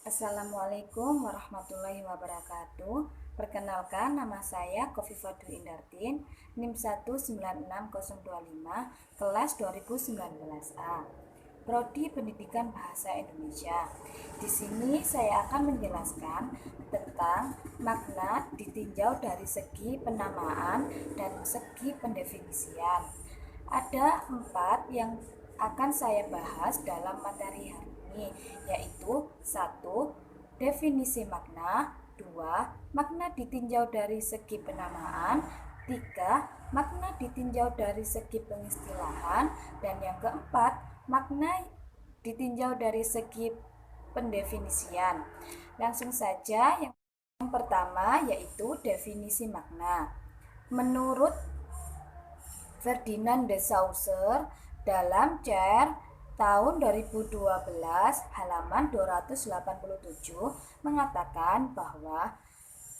Assalamualaikum warahmatullahi wabarakatuh. Perkenalkan, nama saya Khofifah Dwi Indartin, NIM 1966025, kelas 2019A. Prodi Pendidikan Bahasa Indonesia. Di sini saya akan menjelaskan tentang makna ditinjau dari segi penamaan dan segi pendefinisian. Ada 4 yang akan saya bahas dalam materi hari ini, yaitu 1. Definisi makna, 2. Makna ditinjau dari segi penamaan, 3. Makna ditinjau dari segi pengistilahan, dan yang keempat, makna ditinjau dari segi pendefinisian. Langsung saja, yang pertama yaitu definisi makna. Menurut Ferdinand de Saussure dalam Cer tahun 2012 halaman 287 mengatakan bahwa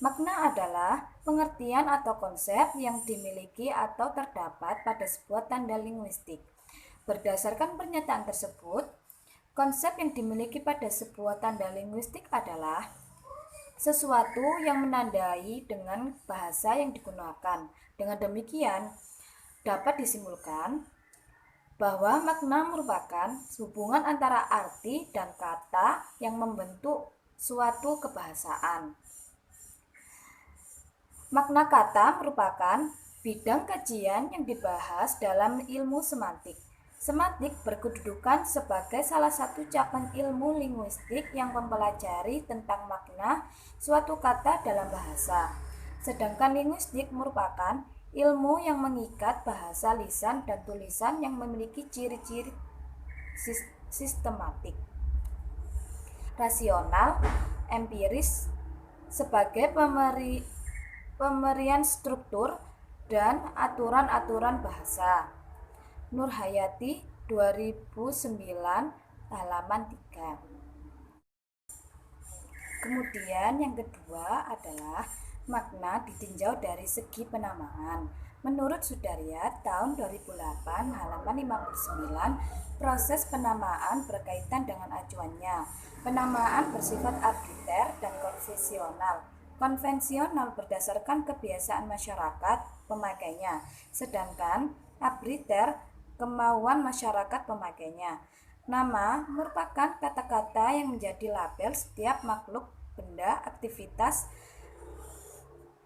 makna adalah pengertian atau konsep yang dimiliki atau terdapat pada sebuah tanda linguistik. Berdasarkan pernyataan tersebut, konsep yang dimiliki pada sebuah tanda linguistik adalah sesuatu yang menandai dengan bahasa yang digunakan. Dengan demikian, dapat disimpulkan bahwa makna merupakan hubungan antara arti dan kata yang membentuk suatu kebahasaan. Makna kata merupakan bidang kajian yang dibahas dalam ilmu semantik. Semantik berkedudukan sebagai salah satu cabang ilmu linguistik yang mempelajari tentang makna suatu kata dalam bahasa. Sedangkan linguistik merupakan ilmu yang mengikat bahasa lisan dan tulisan yang memiliki ciri-ciri sistematik, rasional, empiris sebagai pemberian struktur dan aturan-aturan bahasa. Nurhayati 2009 halaman 3. Kemudian yang kedua adalah makna ditinjau dari segi penamaan. Menurut Sudaryat tahun 2008 halaman 59, proses penamaan berkaitan dengan acuannya. Penamaan bersifat arbitrter dan konvensional. Konvensional berdasarkan kebiasaan masyarakat pemakainya, sedangkan arbitrter kemauan masyarakat pemakainya. Nama merupakan kata-kata yang menjadi label setiap makhluk, benda, aktivitas,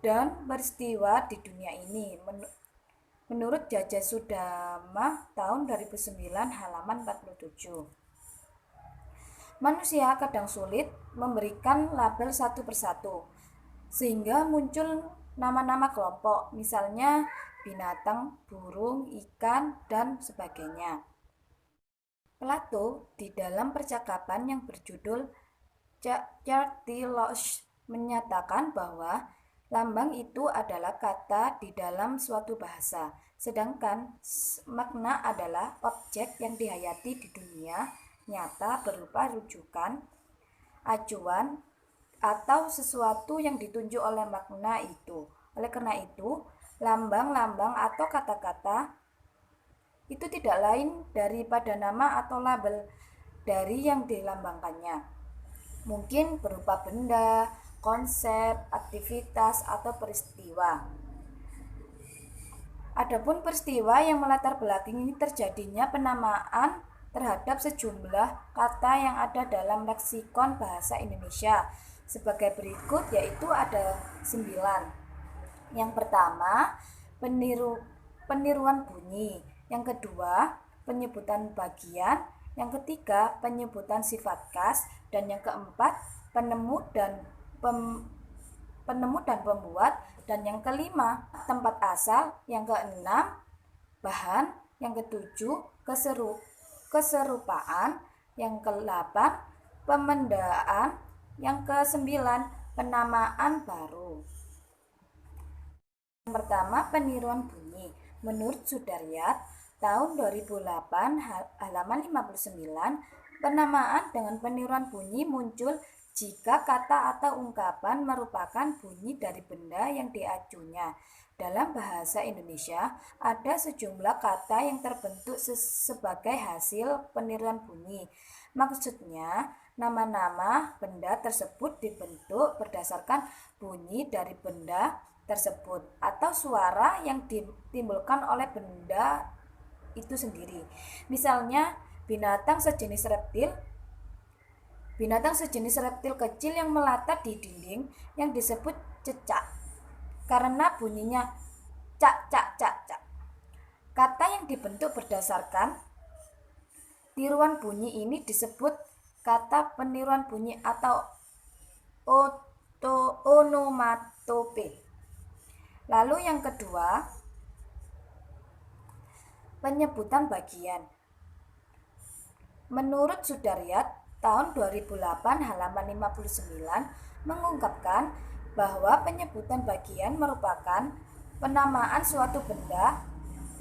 dan peristiwa di dunia ini. Menurut Jajah Sudama tahun 2009 halaman 47. Manusia kadang sulit memberikan label satu persatu, sehingga muncul nama-nama kelompok, misalnya binatang, burung, ikan, dan sebagainya. Plato di dalam percakapan yang berjudul Certilos menyatakan bahwa lambang itu adalah kata di dalam suatu bahasa, sedangkan makna adalah objek yang dihayati di dunia nyata berupa rujukan, acuan, atau sesuatu yang ditunjuk oleh makna itu. Oleh karena itu, lambang-lambang atau kata-kata itu tidak lain daripada nama atau label dari yang dilambangkannya. Mungkin berupa benda, konsep, aktivitas, atau peristiwa. Adapun peristiwa yang melatar belakangi terjadinya penamaan terhadap sejumlah kata yang ada dalam leksikon bahasa Indonesia sebagai berikut, yaitu ada 9. Yang pertama, peniruan bunyi. Yang kedua, penyebutan bagian. Yang ketiga, penyebutan sifat khas. Dan yang keempat, penemu dan pembuat. Dan yang kelima, tempat asal. Yang keenam, bahan. Yang ketujuh, keserupaan. Yang kedelapan, pemendaan. Yang kesembilan, penamaan baru. Yang pertama, peniruan bunyi. Menurut Sudaryat tahun 2008 halaman 59, penamaan dengan peniruan bunyi muncul jika kata atau ungkapan merupakan bunyi dari benda yang diacunya. Dalam bahasa Indonesia, ada sejumlah kata yang terbentuk sebagai hasil peniruan bunyi. Maksudnya, nama-nama benda tersebut dibentuk berdasarkan bunyi dari benda tersebut atau suara yang ditimbulkan oleh benda itu sendiri. Misalnya, binatang sejenis reptil kecil yang melata di dinding yang disebut cecak karena bunyinya cak cak cak cak. Kata yang dibentuk berdasarkan tiruan bunyi ini disebut kata peniruan bunyi atau onomatope. Lalu yang kedua, penyebutan bagian. Menurut Sudaryat, tahun 2008 halaman 59 mengungkapkan bahwa penyebutan bagian merupakan penamaan suatu benda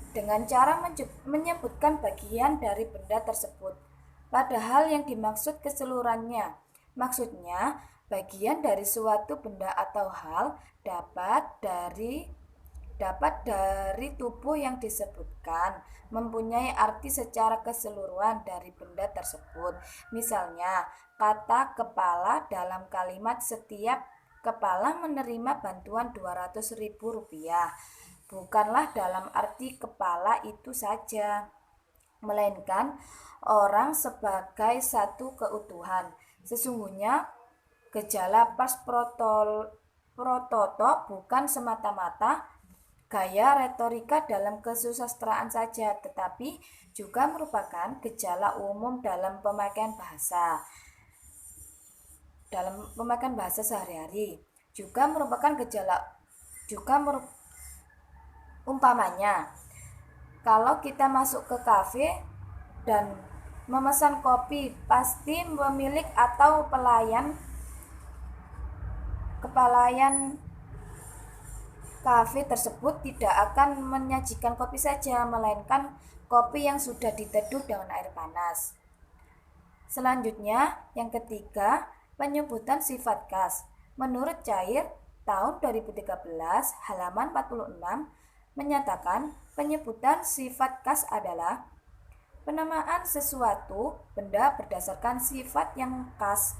dengan cara menyebutkan bagian dari benda tersebut, padahal yang dimaksud keseluruhannya. Maksudnya, bagian dari suatu benda atau hal dapat dari tubuh yang disebutkan mempunyai arti secara keseluruhan dari benda tersebut. Misalnya, kata kepala dalam kalimat setiap kepala menerima bantuan Rp200.000 bukanlah dalam arti kepala itu saja, melainkan orang sebagai satu keutuhan. Sesungguhnya gejala pars prototo bukan semata-mata gaya retorika dalam kesusastraan saja, tetapi juga merupakan gejala umum dalam pemakaian bahasa. Sehari-hari. Umpamanya, kalau kita masuk ke kafe dan memesan kopi, pasti pemilik atau pelayan kafe tersebut tidak akan menyajikan kopi saja, melainkan kopi yang sudah diteduh dengan air panas. Selanjutnya, yang ketiga, penyebutan sifat khas. Menurut Cair, tahun 2013, halaman 46, menyatakan penyebutan sifat khas adalah penamaan sesuatu benda berdasarkan sifat yang khas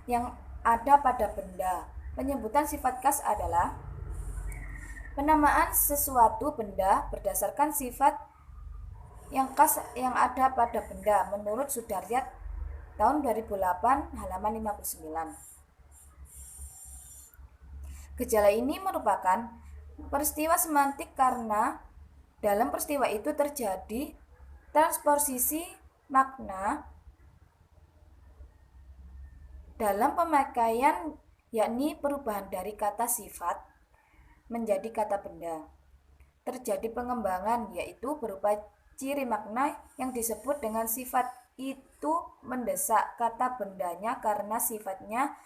yang ada pada benda. Penyebutan sifat khas adalah penamaan sesuatu benda berdasarkan sifat yang khas yang ada pada benda. Menurut Sudaryat tahun 2008 halaman 59. Gejala ini merupakan peristiwa semantik karena dalam peristiwa itu terjadi transposisi makna dalam pemakaian, yakni perubahan dari kata sifat menjadi kata benda. Terjadi pengembangan, yaitu berupa ciri makna yang disebut dengan sifat itu mendesak kata bendanya karena sifatnya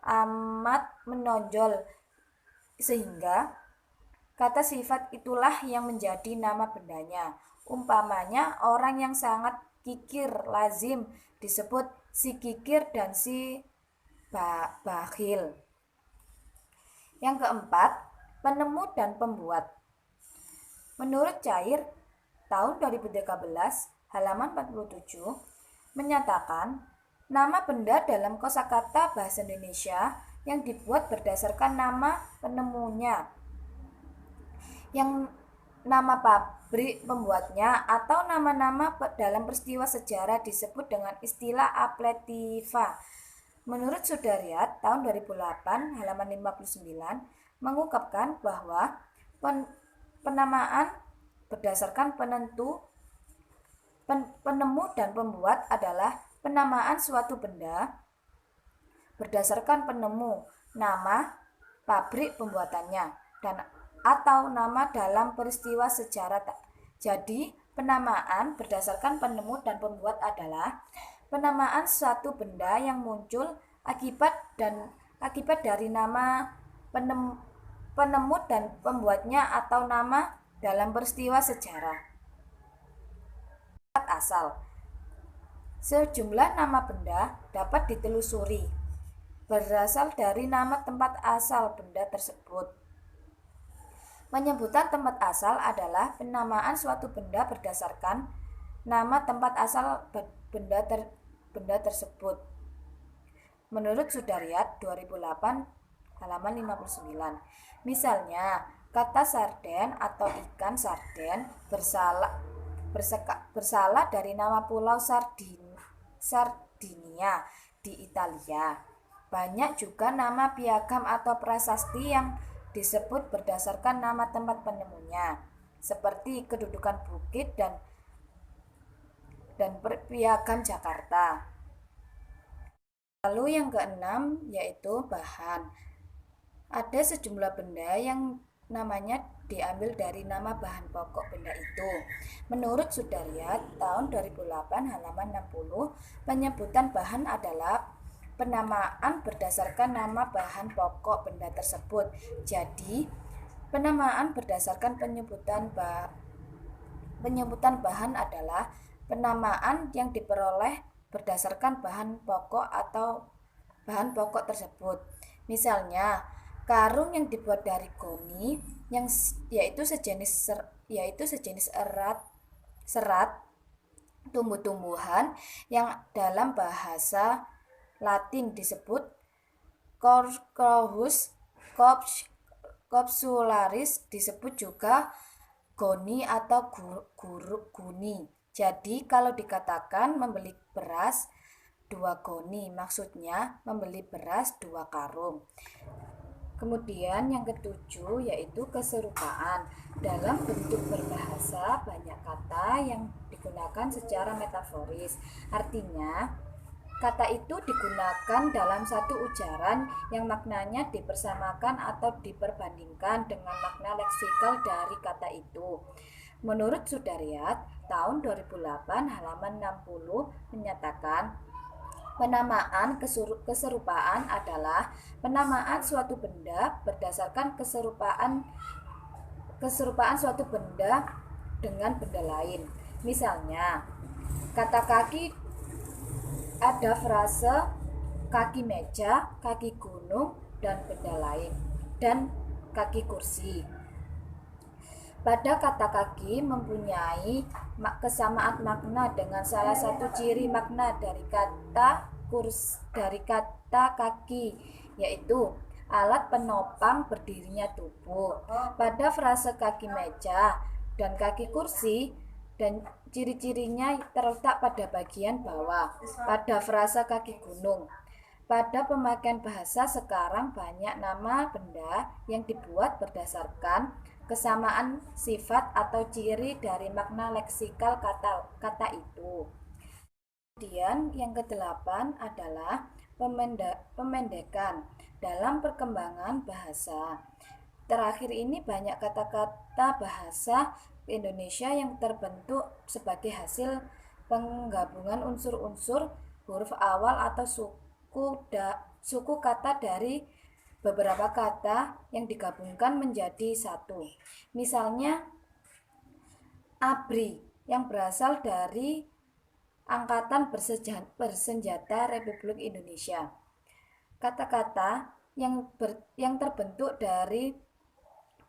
amat menonjol, sehingga kata sifat itulah yang menjadi nama bendanya. Umpamanya, orang yang sangat kikir lazim disebut si kikir dan si bakhil. Yang keempat, penemu dan pembuat. Menurut Cair, tahun 2013, halaman 47, menyatakan nama benda dalam kosakata bahasa Indonesia yang dibuat berdasarkan nama penemunya, yang nama pabrik pembuatnya, atau nama-nama dalam peristiwa sejarah disebut dengan istilah apletiva. Menurut Sudaryat, tahun 2008, halaman 59, mengungkapkan bahwa penamaan berdasarkan penemu dan pembuat adalah penamaan suatu benda berdasarkan penemu, nama, pabrik pembuatannya, dan atau nama dalam peristiwa sejarah. Jadi, penamaan berdasarkan penemu dan pembuat adalah penamaan suatu benda yang muncul akibat dari nama penemu dan pembuatnya atau nama dalam peristiwa sejarah. Asal. Sejumlah nama benda dapat ditelusuri berasal dari nama tempat asal benda tersebut. Penyebutan tempat asal adalah penamaan suatu benda berdasarkan nama tempat asal benda tersebut. menurut Sudaryat 2008 halaman 59. Misalnya, kata sarden atau ikan sarden bersalah dari nama pulau Sardinia di Italia. Banyak juga nama piagam atau prasasti yang disebut berdasarkan nama tempat penemunya, seperti kedudukan bukit dan piagam Jakarta. Lalu yang keenam yaitu bahan. Ada sejumlah benda yang namanya diambil dari nama bahan pokok benda itu. Menurut Sudaryat tahun 2008 halaman 60, penyebutan bahan adalah penamaan berdasarkan nama bahan pokok benda tersebut. Jadi, penamaan berdasarkan penyebutan bahan adalah penamaan yang diperoleh berdasarkan bahan pokok atau bahan pokok tersebut. Misalnya, karung yang dibuat dari goni yaitu sejenis serat tumbuh-tumbuhan yang dalam bahasa Latin disebut Courcohus copsularis, disebut juga goni atau guni. Jadi kalau dikatakan membeli beras 2 goni, maksudnya membeli beras 2 karung. Kemudian yang ketujuh yaitu keserupaan. Dalam bentuk berbahasa, banyak kata yang digunakan secara metaforis. Artinya, kata itu digunakan dalam satu ujaran yang maknanya dipersamakan atau diperbandingkan dengan makna leksikal dari kata itu. Menurut Sudaryat, tahun 2008 halaman 60 menyatakan, penamaan keserupaan adalah penamaan suatu benda berdasarkan keserupaan suatu benda dengan benda lain. Misalnya, kata kaki ada frase kaki meja, kaki gunung, dan benda lain, dan kaki kursi. Pada kata kaki mempunyai kesamaan makna dengan salah satu ciri makna dari kata kaki, yaitu alat penopang berdirinya tubuh. Pada frase kaki meja dan kaki kursi, dan ciri-cirinya terletak pada bagian bawah. Pada frasa kaki gunung. Pada pemakaian bahasa sekarang banyak nama benda yang dibuat berdasarkan kesamaan sifat atau ciri dari makna leksikal kata itu. Kemudian yang kedelapan adalah pemendekan dalam perkembangan bahasa. Terakhir ini banyak kata-kata bahasa Indonesia yang terbentuk sebagai hasil penggabungan unsur-unsur huruf awal atau suku kata dari beberapa kata yang digabungkan menjadi satu. Misalnya, ABRI yang berasal dari Angkatan Bersenjata Republik Indonesia. Kata-kata yang terbentuk dari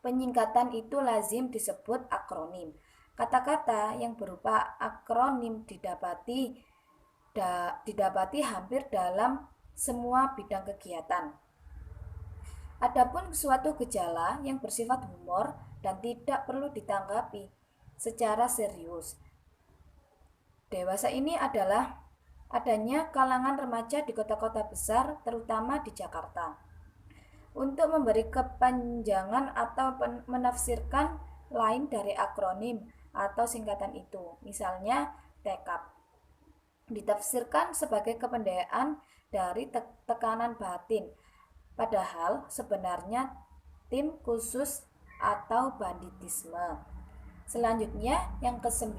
penyingkatan itu lazim disebut akronim. Kata-kata yang berupa akronim didapati hampir dalam semua bidang kegiatan. Adapun suatu gejala yang bersifat humor dan tidak perlu ditanggapi secara serius dewasa ini adalah adanya kalangan remaja di kota-kota besar, terutama di Jakarta, untuk memberi kepanjangan atau menafsirkan lain dari akronim atau singkatan itu. Misalnya, TEKAP ditafsirkan sebagai kependayaan dari tekanan batin, padahal sebenarnya tim khusus atau banditisme. Selanjutnya, yang ke-9,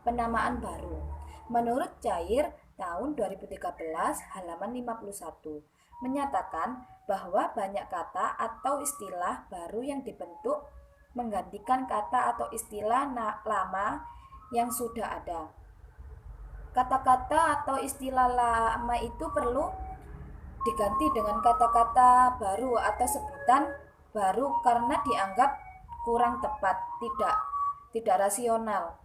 penamaan baru. Menurut Cair, tahun 2013, halaman 51, menyatakan bahwa banyak kata atau istilah baru yang dibentuk menggantikan kata atau istilah lama yang sudah ada. Kata-kata atau istilah lama itu perlu diganti dengan kata-kata baru atau sebutan baru karena dianggap kurang tepat, tidak rasional,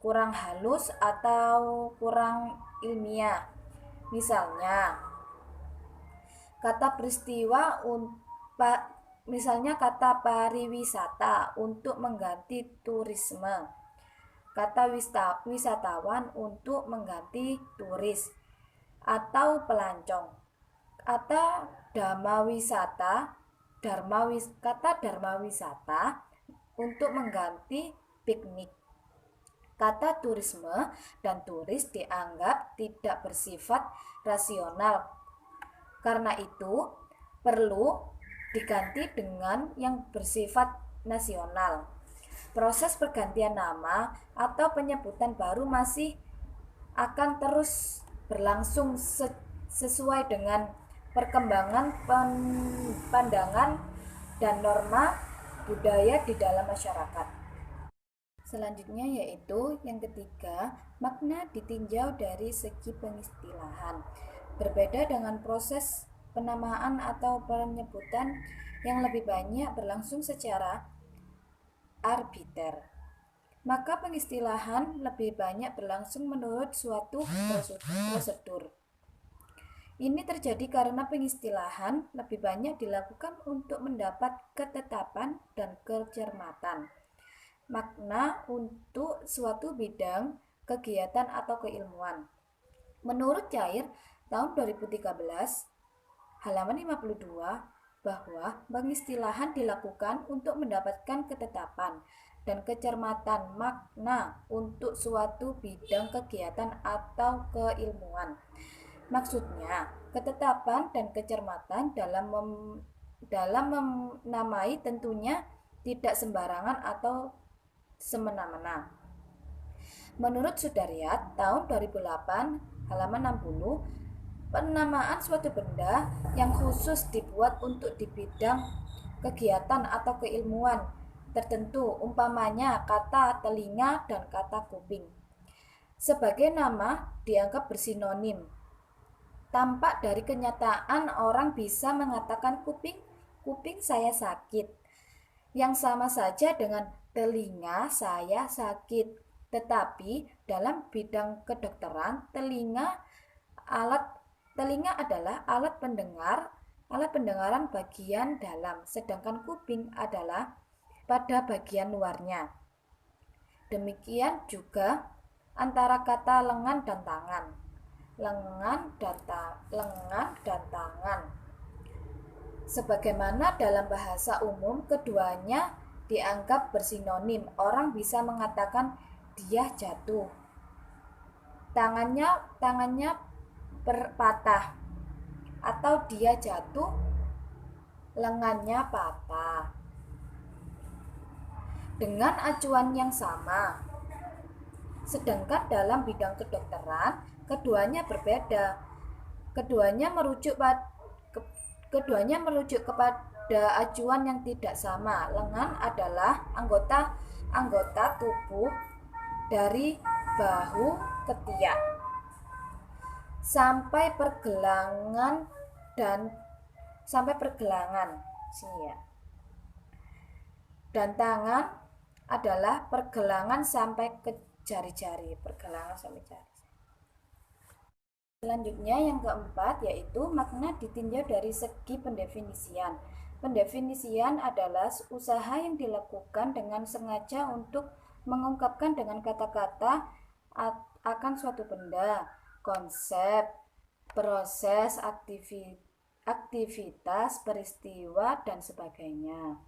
kurang halus atau kurang ilmiah. Misalnya, Kata peristiwa misalnya kata pariwisata untuk mengganti turisme. Kata wisatawan untuk mengganti turis atau pelancong. Kata dharma wisata untuk mengganti piknik. Kata turisme dan turis dianggap tidak bersifat rasional. Karena itu perlu diganti dengan yang bersifat nasional. Proses pergantian nama atau penyebutan baru masih akan terus berlangsung sesuai dengan perkembangan pandangan dan norma budaya di dalam masyarakat. Selanjutnya yaitu yang ketiga, makna ditinjau dari segi pengistilahan. Berbeda dengan proses penamaan atau penyebutan yang lebih banyak berlangsung secara arbiter, maka pengistilahan lebih banyak berlangsung menurut suatu prosedur. Ini terjadi karena pengistilahan lebih banyak dilakukan untuk mendapat ketetapan dan kecermatan makna untuk suatu bidang kegiatan atau keilmuan. Menurut Cair tahun 2013 halaman 52 bahwa pengistilahan dilakukan untuk mendapatkan ketetapan dan kecermatan makna untuk suatu bidang kegiatan atau keilmuan. Maksudnya, ketetapan dan kecermatan dalam menamai tentunya tidak sembarangan atau semena-mena. Menurut Sudaryat tahun 2008 halaman 60, penamaan suatu benda yang khusus dibuat untuk di bidang kegiatan atau keilmuan tertentu, umpamanya kata telinga dan kata kuping. Sebagai nama dianggap bersinonim. Tampak dari kenyataan orang bisa mengatakan kuping saya sakit, yang sama saja dengan telinga saya sakit. Tetapi dalam bidang kedokteran, telinga adalah alat pendengaran bagian dalam, sedangkan kuping adalah pada bagian luarnya. Demikian juga antara kata lengan dan tangan. Lengan dan tangan. Sebagaimana dalam bahasa umum keduanya dianggap bersinonim. Orang bisa mengatakan dia jatuh. Tangannya patah, atau dia jatuh, lengannya patah. Dengan acuan yang sama. Sedangkan dalam bidang kedokteran, keduanya berbeda. Keduanya merujuk kepada acuan yang tidak sama. Lengan adalah anggota tubuh dari bahu ketiak sampai pergelangan dan tangan adalah pergelangan sampai ke jari-jari. Selanjutnya yang keempat yaitu makna ditinjau dari segi pendefinisian. Pendefinisian adalah usaha yang dilakukan dengan sengaja untuk mengungkapkan dengan kata-kata akan suatu benda, konsep, proses, aktivitas, peristiwa, dan sebagainya.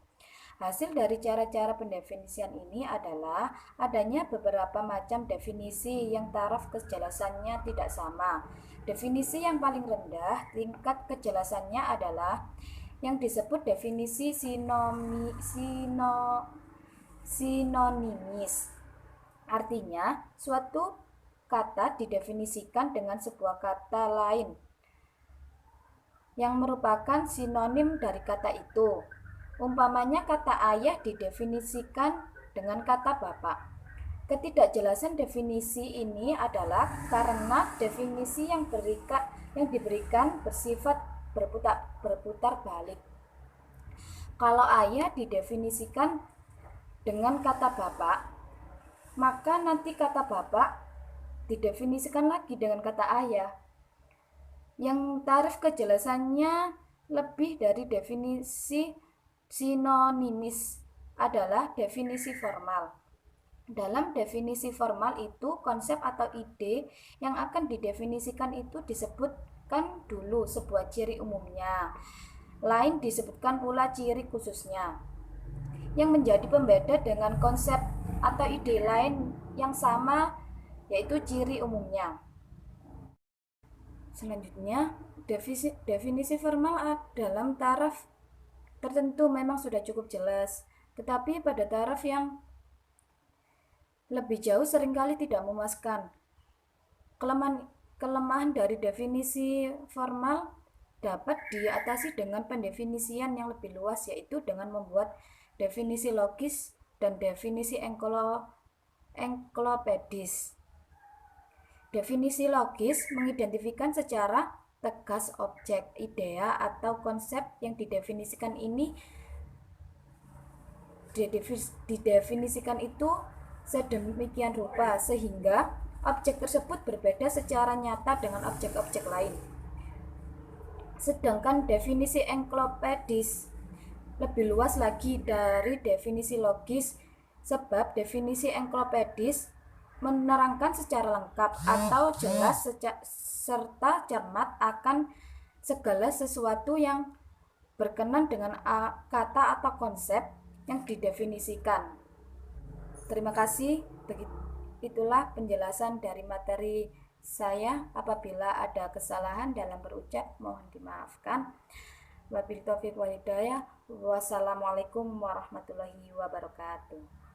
Hasil dari cara-cara pendefinisian ini adalah adanya beberapa macam definisi yang taraf kejelasannya tidak sama. Definisi yang paling rendah tingkat kejelasannya adalah yang disebut definisi sinonimis. Artinya, suatu kata didefinisikan dengan sebuah kata lain yang merupakan sinonim dari kata itu. Umpamanya kata ayah didefinisikan dengan kata bapak. Ketidakjelasan definisi ini adalah karena definisi yang diberikan bersifat berputar balik. Kalau ayah didefinisikan dengan kata bapak, maka nanti kata bapak didefinisikan lagi dengan kata ayah. Yang tarif kejelasannya lebih dari definisi sinonimis adalah definisi formal. Dalam definisi formal itu, konsep atau ide yang akan didefinisikan itu disebutkan dulu sebuah ciri umumnya. Lain disebutkan pula ciri khususnya. Yang menjadi pembeda dengan konsep atau ide lain yang sama yaitu ciri umumnya. Selanjutnya, definisi formal dalam taraf tertentu memang sudah cukup jelas, tetapi pada taraf yang lebih jauh seringkali tidak memuaskan. Kelemahan dari definisi formal dapat diatasi dengan pendefinisian yang lebih luas, yaitu dengan membuat definisi logis dan definisi enklopedis. Definisi logis mengidentifikasikan secara tegas objek, idea, atau konsep yang didefinisikan ini didefinisikan itu sedemikian rupa sehingga objek tersebut berbeda secara nyata dengan objek-objek lain. Sedangkan definisi enklopedis lebih luas lagi dari definisi logis, sebab definisi enklopedis menerangkan secara lengkap atau jelas serta cermat akan segala sesuatu yang berkenan dengan kata atau konsep yang didefinisikan. Terima kasih. Itulah penjelasan dari materi saya. Apabila ada kesalahan dalam berucap, mohon dimaafkan. Wabillahi taufiq wal hidayah. Wassalamualaikum warahmatullahi wabarakatuh.